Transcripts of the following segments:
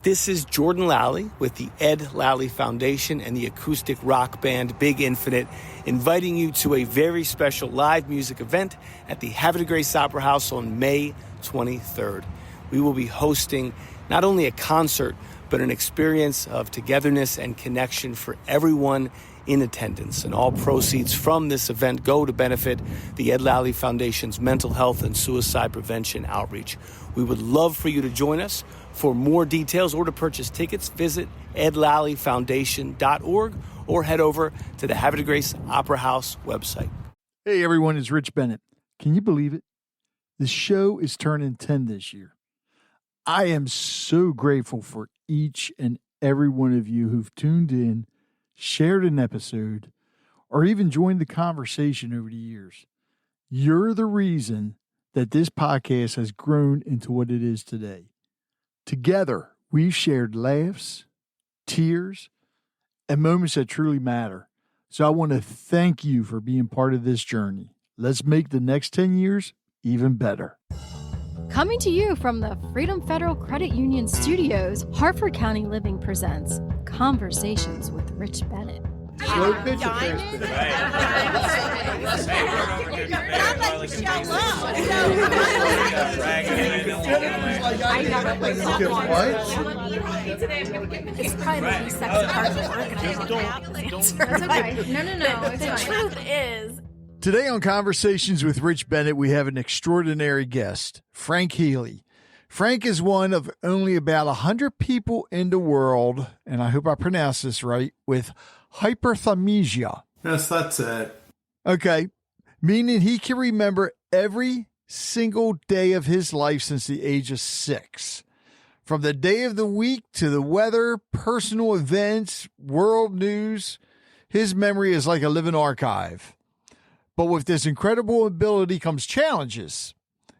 This is Jordan Lally with the Ed Lally Foundation and the acoustic rock band Big Infinite, inviting you to a very special live music event at the Havre de Grace Opera House on May 23rd. We will be hosting not only a concert, but an experience of togetherness and connection for everyone in attendance. And all proceeds from this event go to benefit the Ed Lally Foundation's mental health and suicide prevention outreach. We would love for you to join us. For more details or to purchase tickets, visit edlallyfoundation.org or head over to the Havre de Grace Opera House website. Hey everyone, it's Rich Bennett. Can you believe it? The show is turning 10 this year. I am so grateful for each and every one of you who've tuned in, shared an episode, or even joined the conversation over the years. You're the reason that this podcast has grown into what it is today. Together, we've shared laughs, tears, and moments that truly matter. So I want to thank you for being part of this journey. Let's make the next 10 years even better. Coming to you from the Freedom Federal Credit Union Studios, Harford County Living presents Conversations with Rich Bennett. Slow pitch transfer. I never played softball. It's probably the least sexy part of organizing. That's okay. No. The truth is, today on Conversations with Rich Bennett, we have an extraordinary guest, Frank Healy. Frank is one of only about 100 people in the world, and I hope I pronounced this right, with hyperthymesia. Yes, that's it. Okay, meaning he can remember every single day of his life since the age of 6. From the day of the week to the weather, personal events, world news, his memory is like a living archive. But with this incredible ability comes challenges.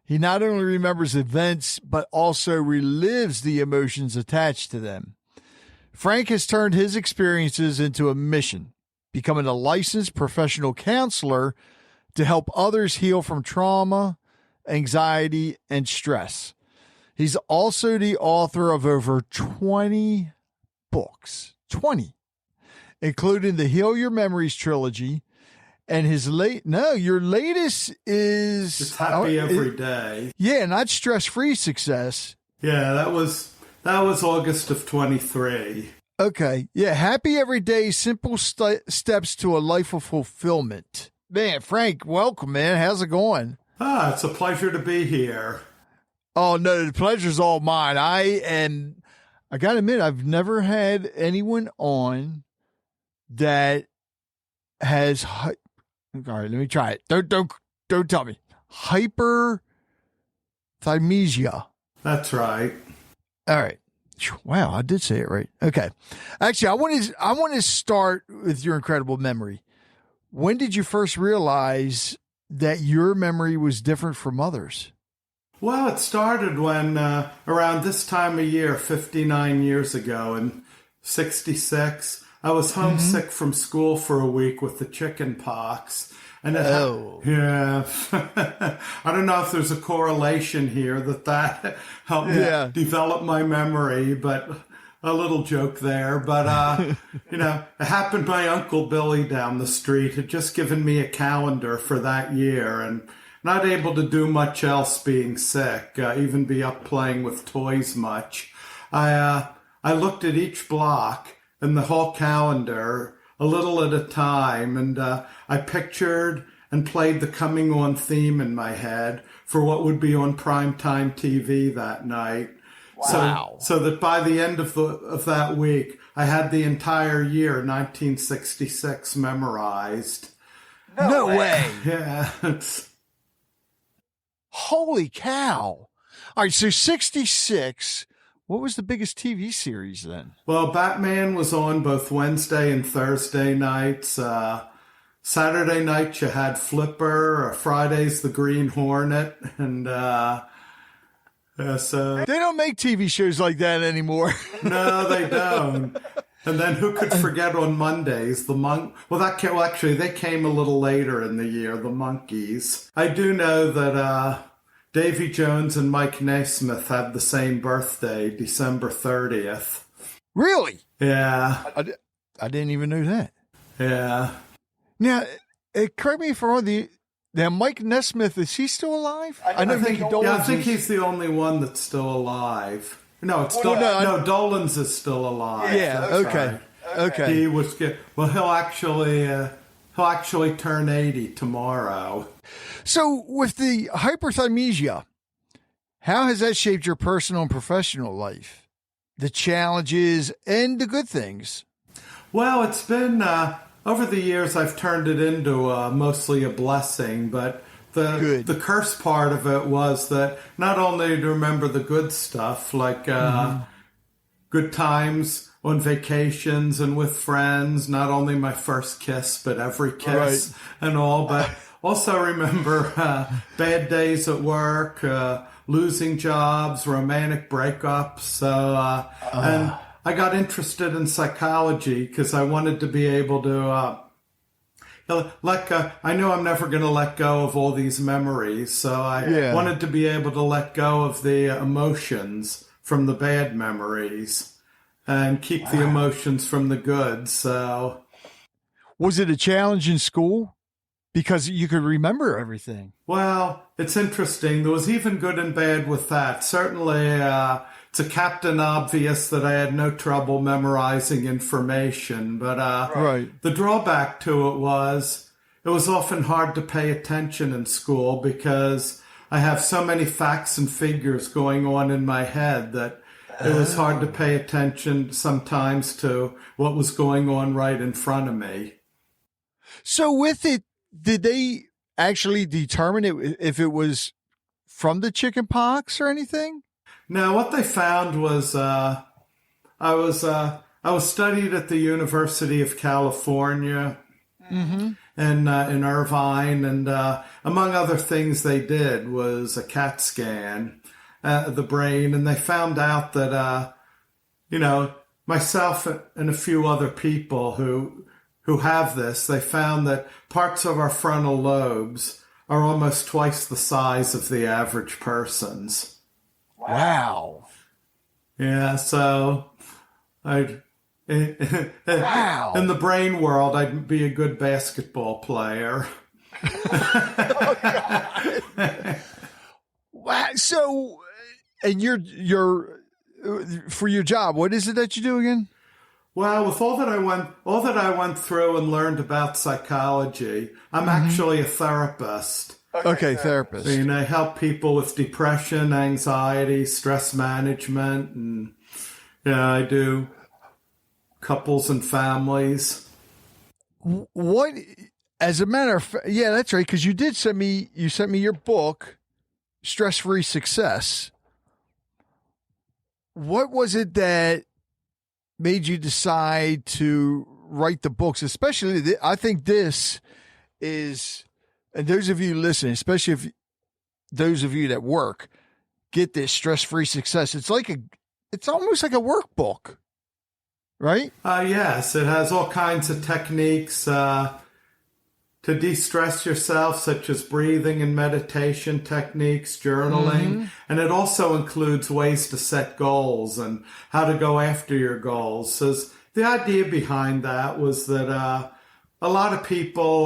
He not only remembers events, but also relives the emotions attached to them. Frank has turned his experiences into a mission, becoming a licensed professional counselor to help others heal from trauma, anxiety, and stress. He's also the author of over 20 books, 20, including the Heal Your Memories trilogy. And your latest is Just happy every day. Yeah, not stress-free success. Yeah, that was August of 23. Okay. Yeah, happy every day, simple steps to a life of fulfillment. Man, Frank, welcome, man. How's it going? It's a pleasure to be here. Oh, no, the pleasure's all mine. I got to admit, I've never had anyone on that has... All right, let me try it. Don't tell me. Hyperthymesia. That's right. All right. Wow, I did say it right. Okay. Actually, I want to start with your incredible memory. When did you first realize that your memory was different from others? Well, it started when around this time of year, 59 years ago, in 66. I was homesick from school for a week with the chicken pox. And yeah, I don't know if there's a correlation here that helped me develop my memory, but a little joke there. But, it happened to my Uncle Billy down the street. Had just given me a calendar for that year and not able to do much else being sick, even be up playing with toys much. I looked at each block and the whole calendar a little at a time, and I pictured and played the coming on theme in my head for what would be on primetime TV that night. Wow. So that by the end of that week, I had the entire year, 1966, memorized. No way. Yeah. Holy cow. All right, so 66... What was the biggest TV series then? Well, Batman was on both Wednesday and Thursday nights. Saturday night you had Flipper. Fridays the Green Hornet, and so they don't make TV shows like that anymore. No, they don't. And then who could forget on Mondays the actually they came a little later in the year. The Monkees. I do know that Davy Jones and Mike Naismith had the same birthday, December 30th. Really? Yeah. I didn't even know that. Yeah. Now, correct me if I'm wrong. Now, Mike Nesmith, is he still alive? I think he's the only one that's still alive. No, it's Dolan's is still alive. Yeah. That's Okay. Right. Okay. He was he'll actually turn 80 tomorrow. So, with the hyperthymesia, how has that shaped your personal and professional life? The challenges and the good things. Well, it's been over the years. I've turned it into mostly a blessing, but the curse part of it was that not only to remember the good stuff, like good times on vacations and with friends, not only my first kiss, but every kiss and all, but also remember bad days at work, losing jobs, romantic breakups. So, and I got interested in psychology because I wanted to be able to I knew I'm never going to let go of all these memories, so I wanted to be able to let go of the emotions from the bad memories and keep the emotions from the good. So, was it a challenge in school? Because you could remember everything. Well, it's interesting. There was even good and bad with that. Certainly, it's a captain obvious that I had no trouble memorizing information, but the drawback to it was often hard to pay attention in school because I have so many facts and figures going on in my head that it was hard to pay attention sometimes to what was going on right in front of me. So with it, did they actually determine if it was from the chicken pox or anything? No, what they found was I was studied at the University of California in Irvine, and among other things they did was a CAT scan of the brain, and they found out that myself and a few other people who have this, they found that parts of our frontal lobes are almost twice the size of the average person's. Wow. Yeah, so in the brain world, I'd be a good basketball player. Wow. So, and you're for your job, what is it that you do again? Well, with all that I went through and learned about psychology, I'm actually a therapist. Okay, therapist. I help people with depression, anxiety, stress management, and I do couples and families. What, as a matter of fact, yeah, that's right. Because you sent me your book, Stress-Free Success. What was it that made you decide to write the books? Especially, I think this is, and those of you listening, especially if those of you that work, get this Stress-Free Success. It's almost like a workbook, right? Yes, it has all kinds of techniques to de-stress yourself, such as breathing and meditation techniques, journaling. And it also includes ways to set goals and how to go after your goals. So the idea behind that was that a lot of people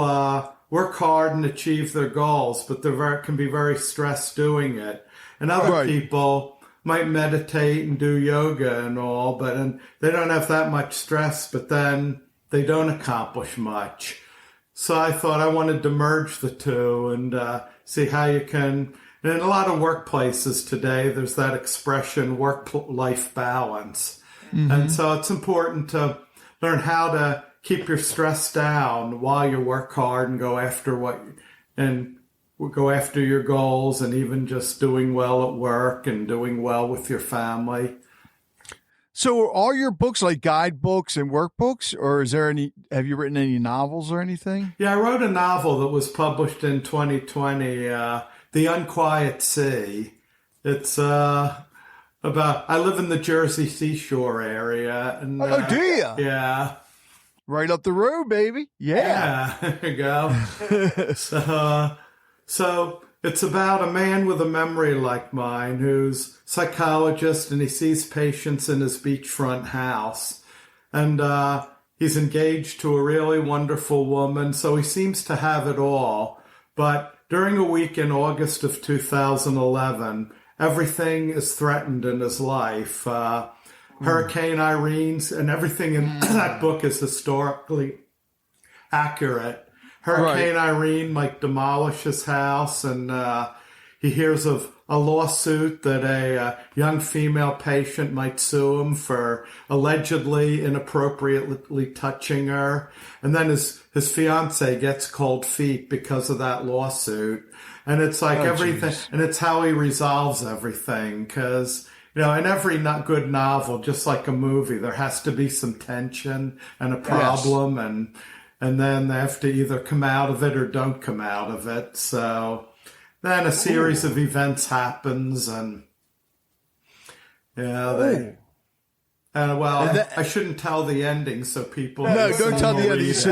work hard and achieve their goals, but they can be very stressed doing it. And other people might meditate and do yoga and all, and they don't have that much stress, but then they don't accomplish much. So I thought I wanted to merge the two and see how you can. And in a lot of workplaces today, there's that expression, work-life balance. And so it's important to learn how to keep your stress down while you work hard and go after your goals, and even just doing well at work and doing well with your family. So are all your books like guidebooks and workbooks, or have you written any novels or anything? Yeah, I wrote a novel that was published in 2020, The Unquiet Sea. It's about, I live in the Jersey seashore area. And, do you? Yeah. Right up the road, baby. Yeah. There you go. So It's about a man with a memory like mine who's a psychologist, and he sees patients in his beachfront house. And he's engaged to a really wonderful woman, so he seems to have it all. But during a week in August of 2011, everything is threatened in his life. Hurricane Irene's, and everything in that book is historically accurate. Hurricane Irene might demolish his house, and he hears of a lawsuit that a young female patient might sue him for allegedly inappropriately touching her. And then his fiance gets cold feet because of that lawsuit. And it's like everything, and it's how he resolves everything. Because, in every good novel, just like a movie, there has to be some tension and a problem, and then they have to either come out of it or don't come out of it. So then a series of events happens, and I shouldn't tell the ending so people. No, don't tell the ending. So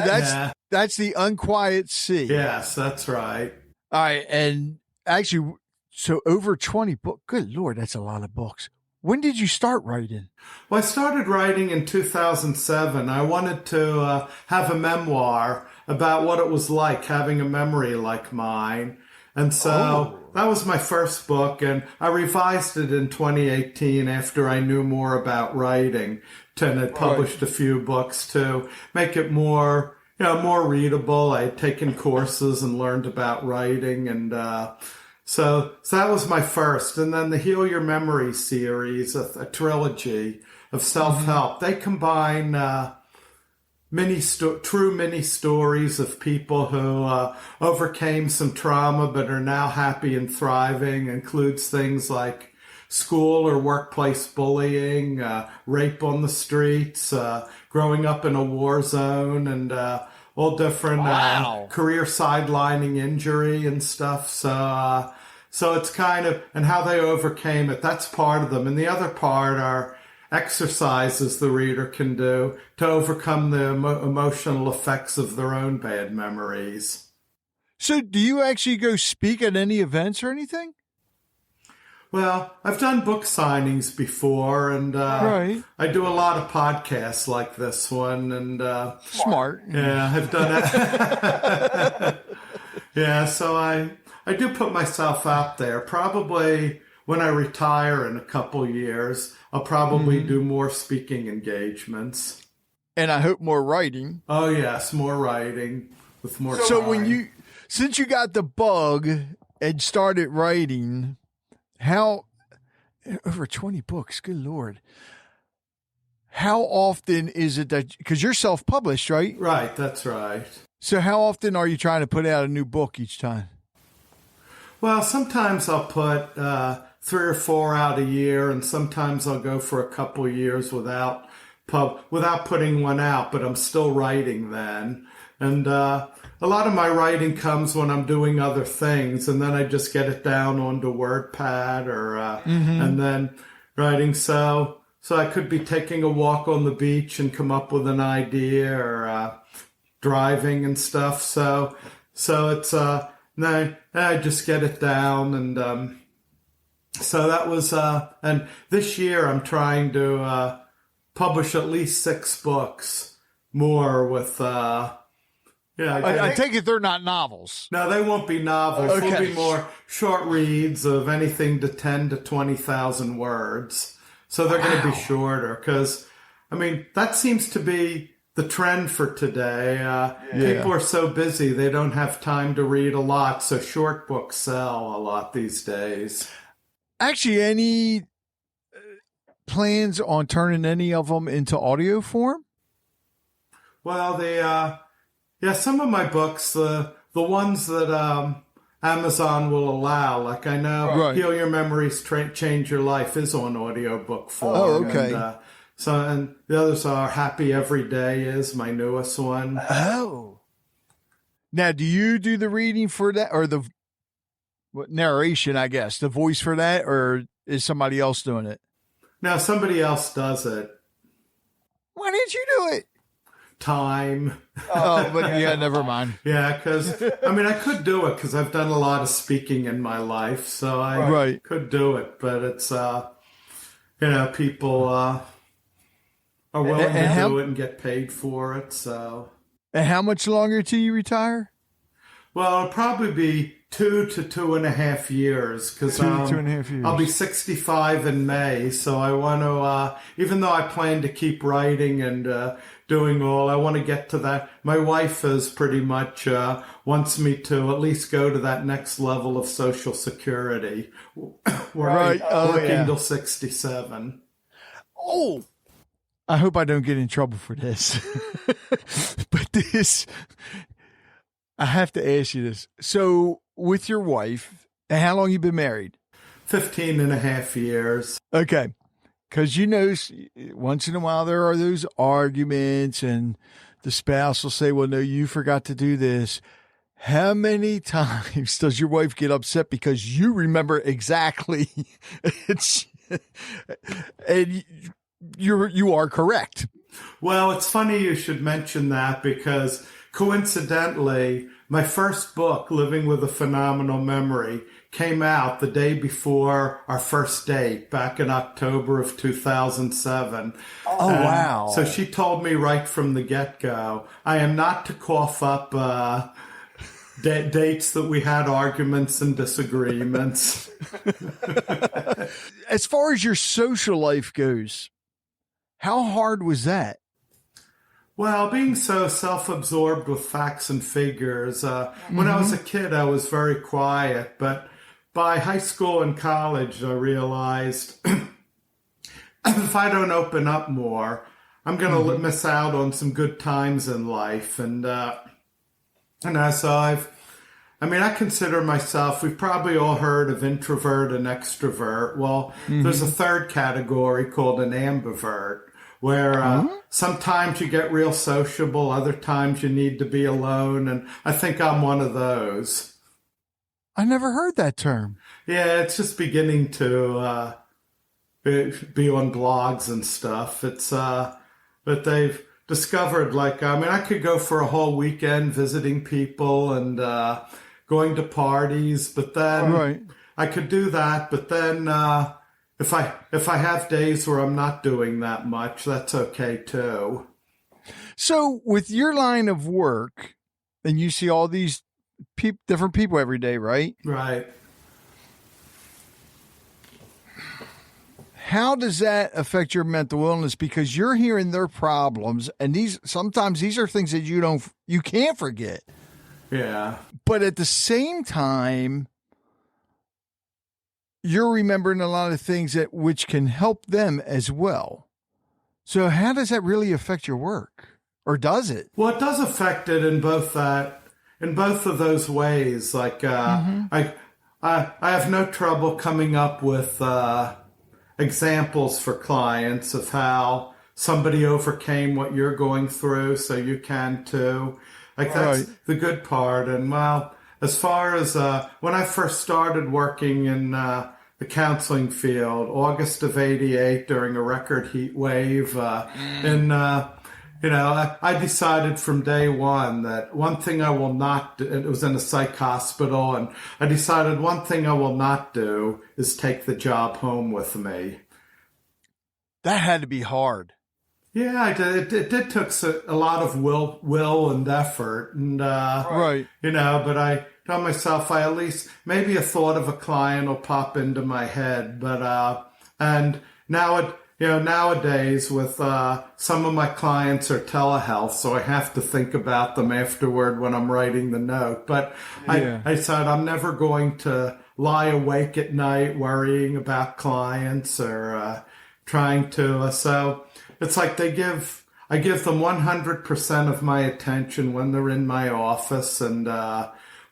that's the Unquiet Sea. Yes, that's right. All right, and actually, so over 20 books. Good Lord, that's a lot of books. When did you start writing? Well, I started writing in 2007. I wanted to have a memoir about what it was like having a memory like mine. And so that was my first book, and I revised it in 2018 after I knew more about writing, and had published a few books to make it more readable. I had taken courses and learned about writing, and so that was my first. And then the Heal Your Memory series, a trilogy of self-help. They combine true mini stories of people who overcame some trauma but are now happy and thriving. Includes things like school or workplace bullying, rape on the streets, growing up in a war zone, and all different career sidelining injury and stuff. So it's kind of, and how they overcame it. That's part of them. And the other part are exercises the reader can do to overcome the emotional effects of their own bad memories. So do you actually go speak at any events or anything? Well, I've done book signings before, and I do a lot of podcasts like this one. And smart. Yeah, I've done it. So I do put myself out there. Probably when I retire in a couple years, I'll probably do more speaking engagements. And I hope more writing. Oh, yes, more writing with more time. So since you got the bug and started writing, over 20 books, good Lord. How often is it that, because you're self-published, right? Right, that's right. So how often are you trying to put out a new book each time? Well, sometimes I'll put 3 or 4 out a year, and sometimes I'll go for a couple of years without putting one out, but I'm still writing then. And a lot of my writing comes when I'm doing other things, and then I just get it down onto WordPad and then writing. So I could be taking a walk on the beach and come up with an idea, or driving and stuff. So it's then I just get it down, and so that was and this year I'm trying to publish at least 6 books more with. I take it they're not novels. No, they won't be novels. Okay. They'll be more short reads of anything to 10 to 20,000 words. So they're going to be shorter, because, that seems to be the trend for today. People are so busy, they don't have time to read a lot, so short books sell a lot these days. Actually, any plans on turning any of them into audio form? Well, some of my books, the ones that Amazon will allow, like I know Heal Your Memories, Change Your Life is on audiobook form. Oh, okay. And the others are Happy Every Day is my newest one. Oh. Now, do you do the reading for that, or the narration, I guess, the voice for that, or is somebody else doing it? No, somebody else does it. Why didn't you do it? time. Oh, but yeah, never mind. Yeah, because, I could do it because I've done a lot of speaking in my life, so I could do it, but it's, people are willing to do it and get paid for it, so. And how much longer till you retire? Well, it'll probably be 2 to 2.5 years, because 2.5 years. I'll be 65 in May, so I want to, even though I plan to keep writing and doing all, I want to get to that. My wife is pretty much wants me to at least go to that next level of Social Security, working till 67. Oh, I hope I don't get in trouble for this. But I have to ask you this. So with your wife, and how long you been married? 15.5 years. Okay. Because once in a while there are those arguments and the spouse will say, well, no, you forgot to do this. How many times does your wife get upset because you remember exactly? And you are correct. Well, it's funny you should mention that, because coincidentally, my first book, Living with a Phenomenal Memory, came out the day before our first date back in October of 2007. Oh, wow. So she told me right from the get-go, I am not to cough up dates that we had arguments and disagreements. As far as your social life goes, how hard was that? Well, being so self-absorbed with facts and figures, when I was a kid, I was very quiet. But by high school and college, I realized if I don't open up more, I'm going to miss out on some good times in life. And so I consider myself, we've probably all heard of introvert and extrovert. Well, there's a third category called an ambivert, where sometimes you get real sociable, other times you need to be alone, and I think I'm one of those. I never heard that term. Yeah, it's just beginning to be on blogs and stuff. It's but they've discovered, I could go for a whole weekend visiting people and going to parties, but then I could do that, but then if I have days where I'm not doing that much, that's okay too. So with your line of work, and you see all these different people every day, right? Right. How does that affect your mental illness? Because you're hearing their problems, and sometimes these are things that you can't forget. Yeah. But at the same time, you're remembering a lot of things which can help them as well. So how does that really affect your work? Or does it? Well, it does affect it in both of those ways. I have no trouble coming up with examples for clients of how somebody overcame what you're going through, so you can too. That's the good part. And as far as when I first started working in the counseling field, August of '88, during a record heat wave, I decided from day one that one thing I will not do, it was in a psych hospital, and I decided one thing I will not do is take the job home with me. That had to be hard. Yeah, I did. It did took a lot of will and effort, and but I tell myself at least maybe a thought of a client will pop into my head. But and nowadays with some of my clients are telehealth, so I have to think about them afterward when I'm writing the note. But I said I'm never going to lie awake at night worrying about clients or trying to. So it's like I give them 100% of my attention when they're in my office, and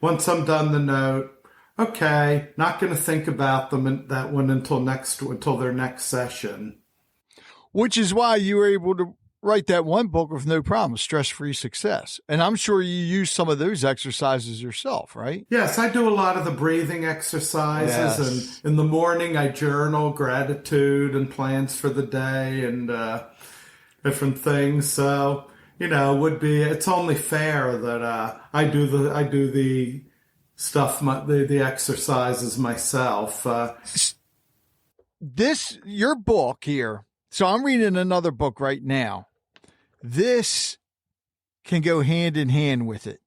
once I'm done the note, okay, not going to think about them until their next session. Which is why you were able to write that one book with no problem, Stress-Free Success. And I'm sure you use some of those exercises yourself, right? Yes, I do a lot of the breathing exercises. And in the morning, I journal gratitude and plans for the day and different things. So would be, it's only fair that I do the stuff, the exercises myself. Your book here. So I'm reading another book right now. This can go hand in hand with it,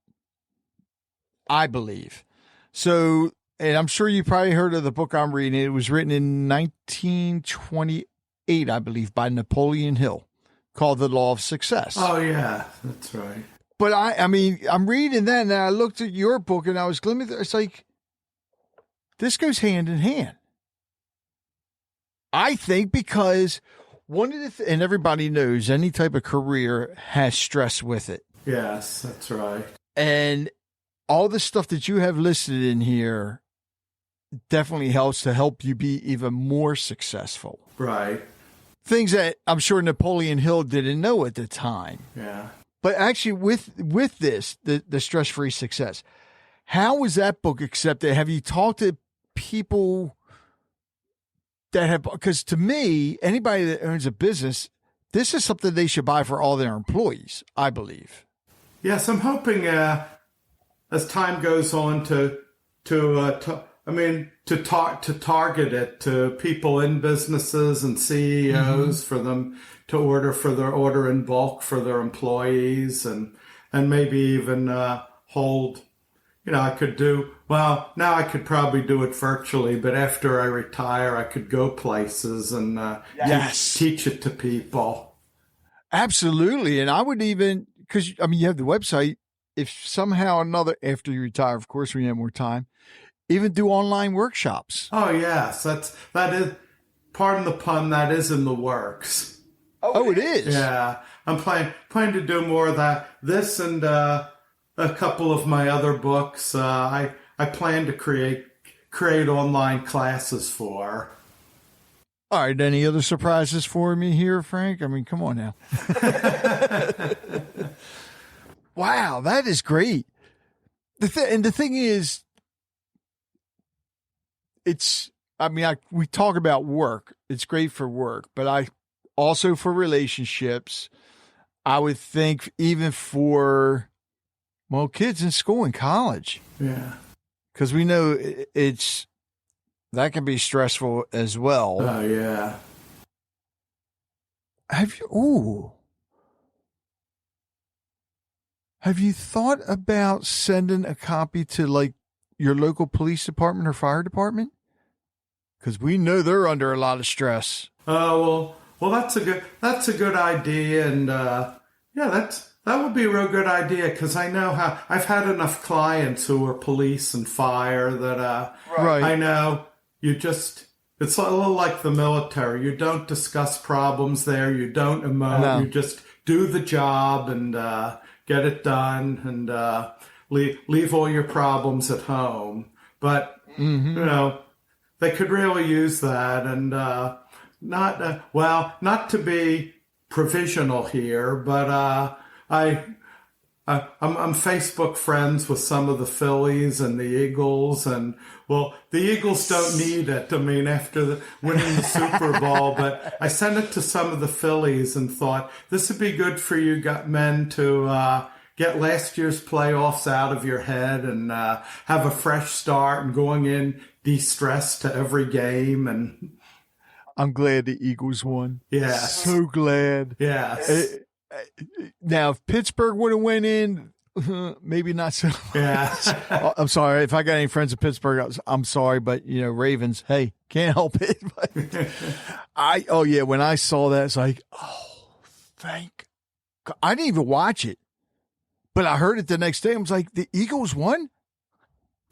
I believe. So, and I'm sure you probably heard of the book I'm reading. It was written in 1928, I believe, by Napoleon Hill, called The Law of Success. Oh, yeah, that's right. But I mean, I'm reading that, and I looked at your book, and I was glimmering. It's like, this goes hand in hand. I think because one of the and everybody knows any type of career has stress with it. Yes, that's right. And all the stuff that you have listed in here definitely helps to help you be even more successful. Right. Things that I'm sure Napoleon Hill didn't know at the time. Yeah. But actually, with this, the stress-free success, how was that book accepted? Have you talked to people that have, because to me, anybody that owns a business, this is something they should buy for all their employees, I believe. Yes, I'm hoping as time goes on to target it to people in businesses and CEOs for them to order in bulk for their employees and maybe even hold. I could do, well, now I could probably do it virtually, but after I retire, I could go places and teach it to people. Absolutely. And I would even, because, you have the website, if somehow or another, after you retire, of course, when you have more time, even do online workshops. Oh, yes. That is, pardon the pun, that is in the works. Oh, it is? Yeah. I'm planning to do more of that. This and a couple of my other books, I plan to create online classes for. All right. Any other surprises for me here, Frank? Come on now. Wow, that is great. The thing is, we talk about work. It's great for work, but also for relationships. I would think even for, kids in school and college. Yeah. Because we know that can be stressful as well. Oh, yeah. Have you thought about sending a copy to your local police department or fire department? Because we know they're under a lot of stress. Oh, well, that's a good idea, and that would be a real good idea because I know how I've had enough clients who are police and fire that I know it's a little like the military. You don't discuss problems there. You don't emote. No. You just do the job and get it done and leave all your problems at home. But, they could really use that and not to be provisional here, but I'm Facebook friends with some of the Phillies and the Eagles, and the Eagles don't need it. After winning the Super Bowl, but I sent it to some of the Phillies and thought this would be good for you men to get last year's playoffs out of your head and have a fresh start and going in de-stressed to every game. And I'm glad the Eagles won. Yeah, so glad. Yes. Now, if Pittsburgh would have went in, maybe not so. Yeah. I'm sorry. If I got any friends in Pittsburgh, I'm sorry. But, Ravens, hey, can't help it. But when I saw that, it's like, thank God. I didn't even watch it. But I heard it the next day. I was like, the Eagles won?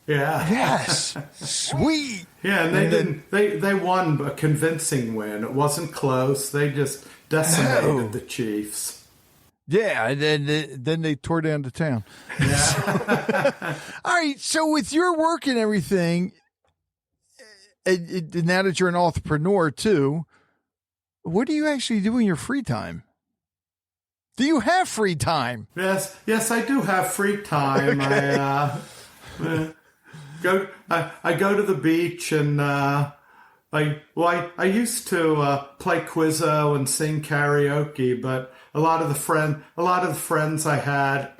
Yeah. Yes. Sweet. Yeah, and they won a convincing win. It wasn't close. They just decimated the Chiefs. Yeah, and then they tore down the town. Yeah. All right, so with your work and everything, and now that you're an entrepreneur too, what do you actually do in your free time? Do you have free time? Yes, I do have free time. Okay. I go to the beach and I used to play Quizzo and sing karaoke, but a lot of the friends I had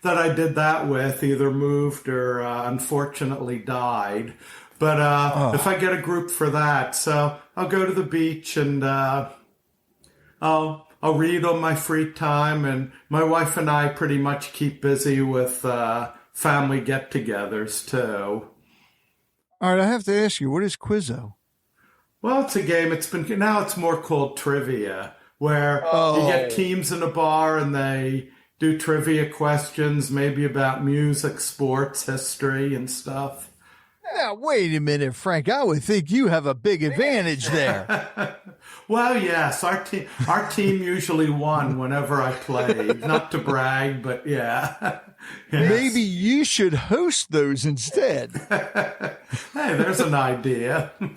that I did that with either moved or unfortunately died. But if I get a group for that, so I'll go to the beach and I'll read on my free time, and my wife and I pretty much keep busy with family get-togethers too. All right, I have to ask you, what is Quizzo? Well, it's a game. Now it's more called trivia, where you get teams in a bar and they do trivia questions, maybe about music, sports, history, and stuff. Now, wait a minute, Frank. I would think you have a big advantage there. Well, yes, our team usually won whenever I played. Not to brag, but yeah. Yes. Maybe you should host those instead. Hey, there's an idea. All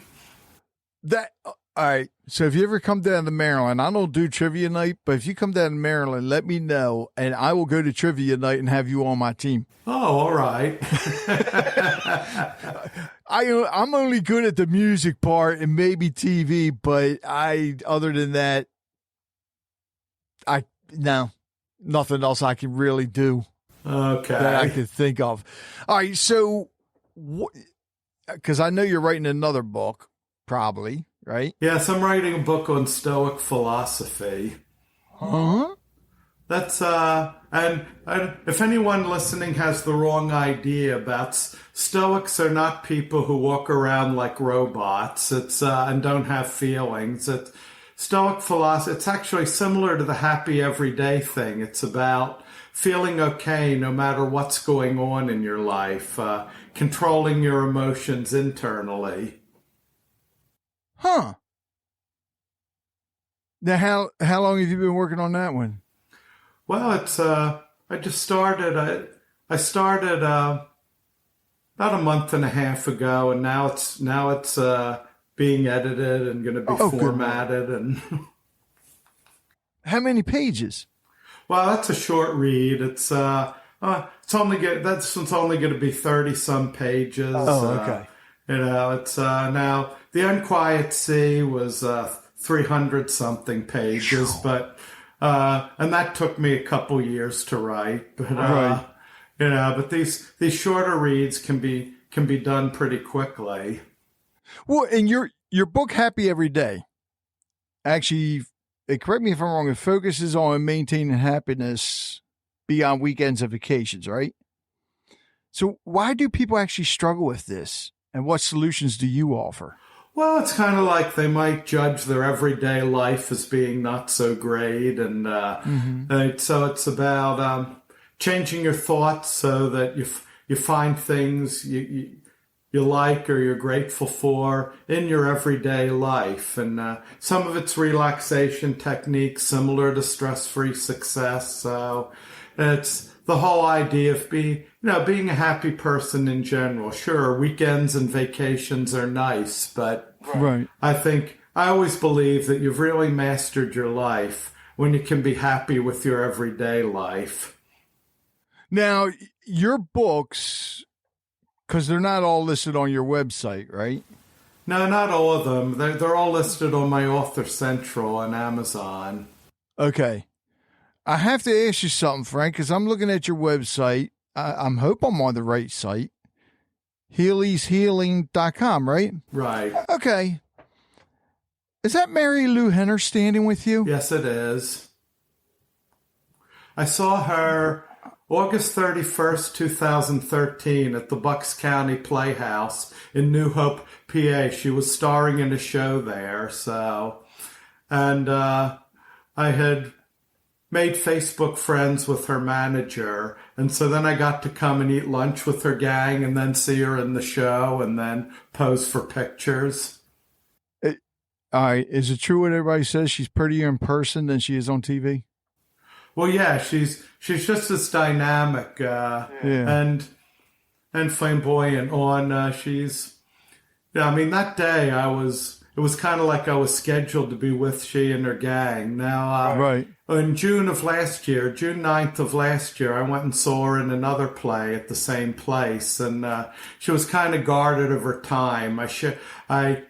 right. So if you ever come down to Maryland, I don't do trivia night, but if you come down to Maryland, let me know, and I will go to trivia night and have you on my team. Oh, all right. I'm only good at the music part and maybe TV, but other than that, nothing else I can really do. Okay. That I could think of. All right. So, because I know you're writing another book, probably, right? Yes, I'm writing a book on Stoic philosophy. Huh? That's and if anyone listening has the wrong idea about Stoics are not people who walk around like robots. It's and don't have feelings. It's Stoic philosophy. It's actually similar to the happy everyday thing. It's about feeling okay no matter what's going on in your life, controlling your emotions internally. Huh. Now, how long have you been working on that one? Well, it's I just started. I started about a month and a half ago, and now it's being edited and going to be formatted. And how many pages? Well, that's a short read. It's only going to be 30 some pages. Oh, okay. It's now the Unquiet Sea was 300 something pages, but and that took me a couple years to write. But right. But these shorter reads can be done pretty quickly. Well, and your book, Happy Every Day, actually, correct me if I'm wrong, it focuses on maintaining happiness beyond weekends and vacations, right? So why do people actually struggle with this, and what solutions do you offer? Well, it's kind of like they might judge their everyday life as being not so great, and so it's about changing your thoughts so that you find things you like or you're grateful for in your everyday life. And some of it's relaxation techniques similar to stress-free success. So it's the whole idea of being a happy person in general. Sure, weekends and vacations are nice, but right. I always believe that you've really mastered your life when you can be happy with your everyday life. Now, your books, because they're not all listed on your website, right? No, not all of them. They're all listed on my Author Central on Amazon. Okay. I have to ask you something, Frank, because I'm looking at your website. I hope I'm on the right site. Healy'sHealing.com, right? Right. Okay. Is that Mary Lou Henner standing with you? Yes, it is. I saw her August 31st, 2013 at the Bucks County Playhouse in New Hope, PA. She was starring in a show there. And I had made Facebook friends with her manager. And so then I got to come and eat lunch with her gang and then see her in the show and then pose for pictures. All right. Is it true what everybody says? She's prettier in person than she is on TV? Well, yeah, she's just as dynamic and flamboyant on. That day I was it was kind of like I was scheduled to be with she and her gang. Now, right. In June of last year, June 9th of last year, I went and saw her in another play at the same place, and she was kind of guarded of her time. I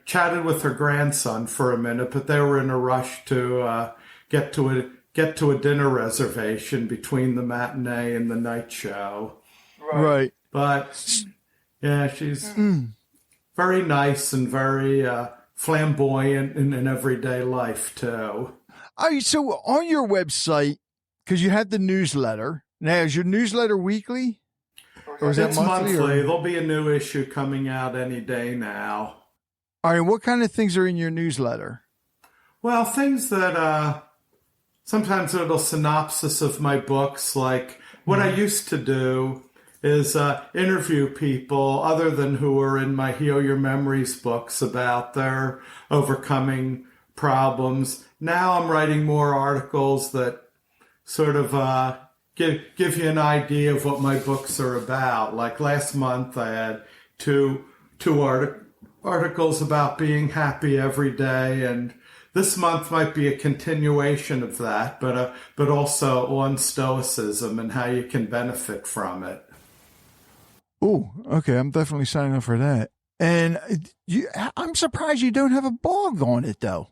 chatted with her grandson for a minute, but they were in a rush to get to a dinner reservation between the matinee and the night show. Right. But yeah, she's very nice and very flamboyant in everyday life too. All right, so on your website, because you have the newsletter. Now, is your newsletter weekly? Or is It's that monthly? There'll be a new issue coming out any day now. All right, what kind of things are in your newsletter? Well, things that sometimes a little synopsis of my books, like what I used to do is interview people other than who are in my Heal Your Memories books about their overcoming problems. Now I'm writing more articles that sort of give you an idea of what my books are about. Like last month, I had two articles about being happy every day, and this month might be a continuation of that, but also on stoicism and how you can benefit from it. Oh, okay. I'm definitely signing up for that. And I'm surprised you don't have a blog on it, though.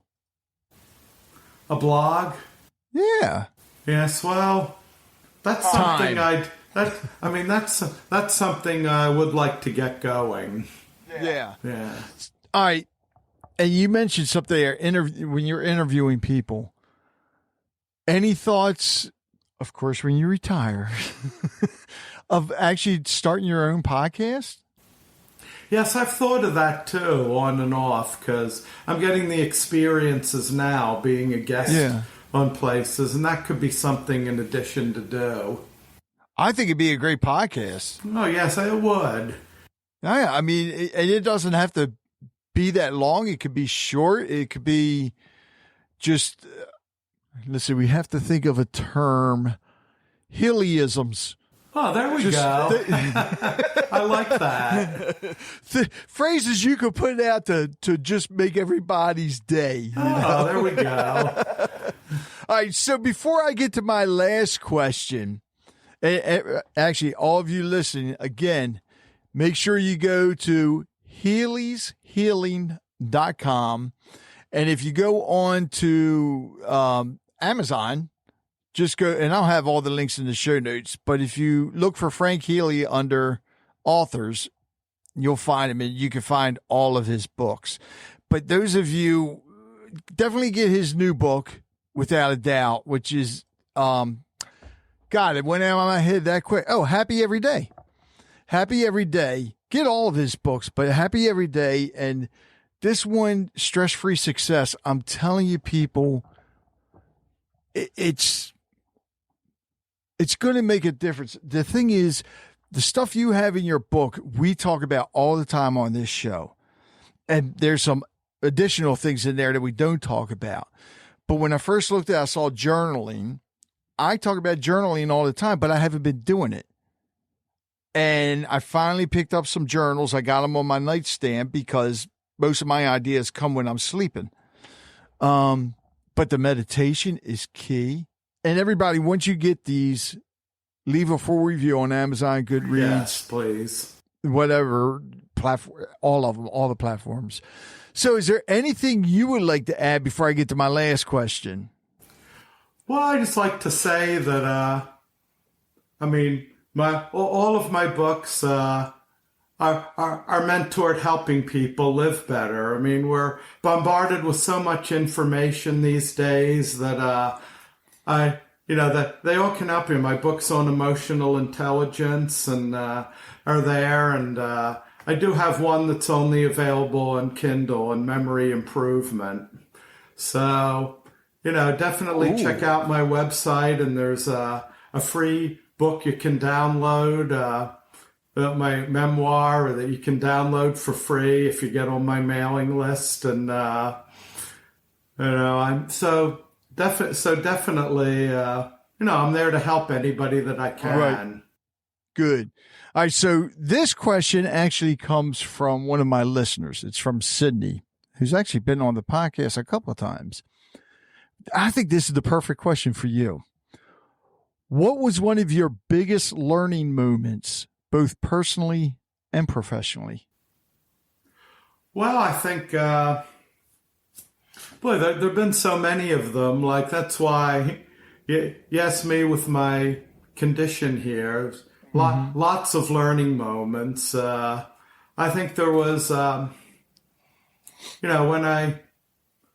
A blog? Yeah. Yes. Well, that's something that's something I would like to get going. Yeah. Yeah. All right. And you mentioned something there when you're interviewing people. Any thoughts, of course, when you retire, of actually starting your own podcast? Yes, I've thought of that too, on and off, because I'm getting the experiences now being a guest on places, and that could be something in addition to do. I think it'd be a great podcast. Oh, yes, it would. Yeah, I mean, it doesn't have to be that long. It could be short. It could be just, let's see, we have to think of a term, Healyisms. Oh, there we go. I like that. Phrases you could put out to just make everybody's day. Oh, there we go. All right, so before I get to my last question, actually, all of you listening, again, make sure you go to healyshealing.com. And if you go on to Amazon, just go, and I'll have all the links in the show notes. But if you look for Frank Healy under authors, you'll find him, and you can find all of his books. But those of you, definitely get his new book, without a doubt, which is, God, it went out of my head that quick. Oh, Happy Every Day. Happy Every Day. Get all of his books, but Happy Every Day. And this one, Stress-Free Success, I'm telling you, people, it's going to make a difference. The thing is, the stuff you have in your book, we talk about all the time on this show. And there's some additional things in there that we don't talk about. But when I first looked at it, I saw journaling. I talk about journaling all the time, but I haven't been doing it. And I finally picked up some journals. I got them on my nightstand because most of my ideas come when I'm sleeping. But the meditation is key. And everybody, once you get these, leave a full review on Amazon, Goodreads. Yes, please. Whatever platform, all of them, all the platforms. So is there anything you would like to add before I get to my last question? Well, I just like to say that, all of my books are meant toward helping people live better. I mean, we're bombarded with so much information these days that that they all can help you. My books on emotional intelligence and are there, and I do have one that's only available on Kindle on memory improvement. So, definitely check out my website, and there's a free book you can download, my memoir that you can download for free if you get on my mailing list. And, I'm definitely, I'm there to help anybody that I can. Right. Good. All right. So this question actually comes from one of my listeners. It's from Sydney. who's actually been on the podcast a couple of times. I think this is the perfect question for you. What was one of your biggest learning moments, both personally and professionally? Well, I think, boy, there have been so many of them. Like, that's why, yes, me with my condition here, lots of learning moments. I think there was,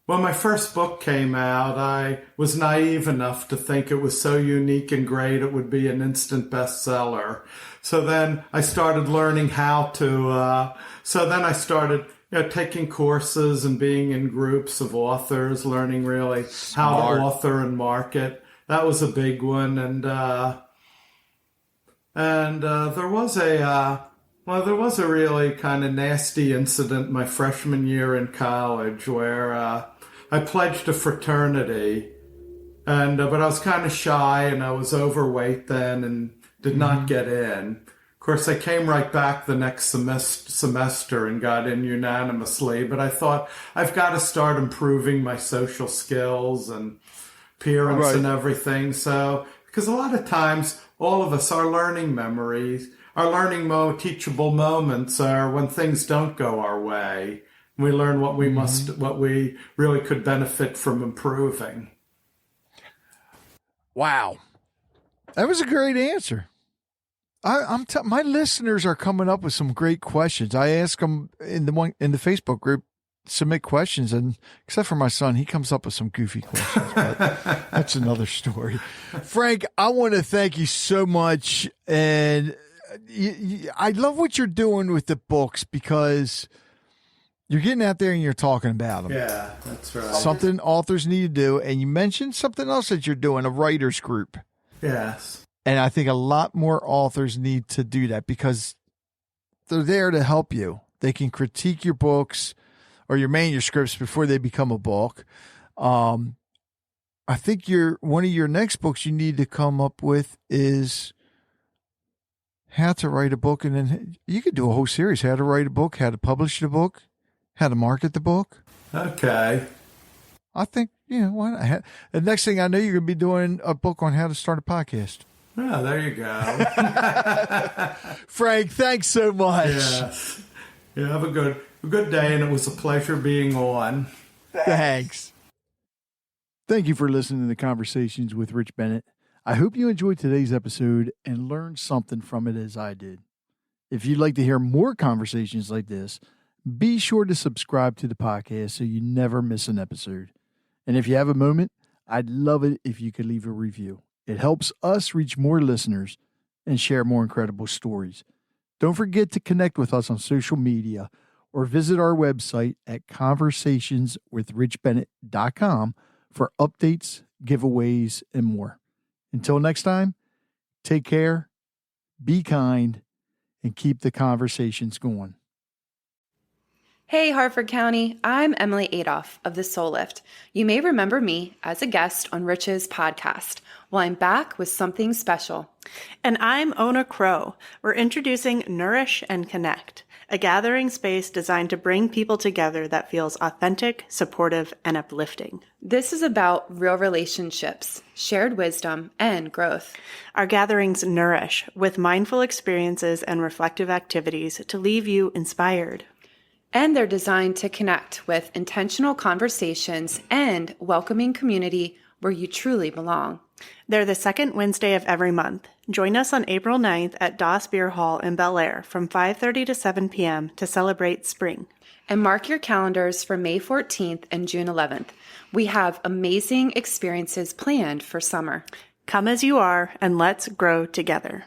when my first book came out, I was naive enough to think it was so unique and great it would be an instant bestseller. So then I started learning how to, I started taking courses and being in groups of authors, learning really how to author and market. That was a big one. And there was a really kind of nasty incident my freshman year in college where I pledged a fraternity, but I was kind of shy and I was overweight then and did not get in. Of course, I came right back the next semester and got in unanimously, but I thought I've got to start improving my social skills and appearance and everything. So, because a lot of times, all of us, our learning memories, our teachable moments are when things don't go our way. We learn what we what we really could benefit from improving. Wow. That was a great answer. My listeners are coming up with some great questions. I ask them in the Facebook group, submit questions, and except for my son, he comes up with some goofy questions, but that's another story. Frank, I want to thank you so much. And I love what you're doing with the books because you're getting out there and you're talking about them. Yeah, that's right. Something authors need to do. And you mentioned something else that you're doing, a writer's group. Yes. And I think a lot more authors need to do that because they're there to help you. They can critique your books or your manuscripts before they become a book. I think one of your next books you need to come up with is how to write a book. And then you could do a whole series, how to write a book, how to publish the book, how to market the book. Okay. I think, why not? The next thing I know, you're going to be doing a book on how to start a podcast. Oh, there you go. Frank, thanks so much. Yes. Yeah, have a good day, and it was a pleasure being on. Thanks. Thank you for listening to the Conversations with Rich Bennett. I hope you enjoyed today's episode and learned something from it as I did. If you'd like to hear more conversations like this, be sure to subscribe to the podcast so you never miss an episode. And if you have a moment, I'd love it if you could leave a review. It helps us reach more listeners and share more incredible stories. Don't forget to connect with us on social media or visit our website at conversationswithrichbennett.com for updates, giveaways, and more. Until next time, take care, be kind, and keep the conversations going. Hey, Harford County, I'm Emily Adolph of The Soul Lift. You may remember me as a guest on Rich's podcast. Well, I'm back with something special. And I'm Ona Crow. We're introducing Nourish and Connect, a gathering space designed to bring people together that feels authentic, supportive, and uplifting. This is about real relationships, shared wisdom, and growth. Our gatherings nourish with mindful experiences and reflective activities to leave you inspired. And they're designed to connect with intentional conversations and welcoming community where you truly belong. They're the second Wednesday of every month. Join us on April 9th at Doss Beer Hall in Bel Air from 5:30 to 7 p.m. to celebrate spring. And mark your calendars for May 14th and June 11th. We have amazing experiences planned for summer. Come as you are and let's grow together.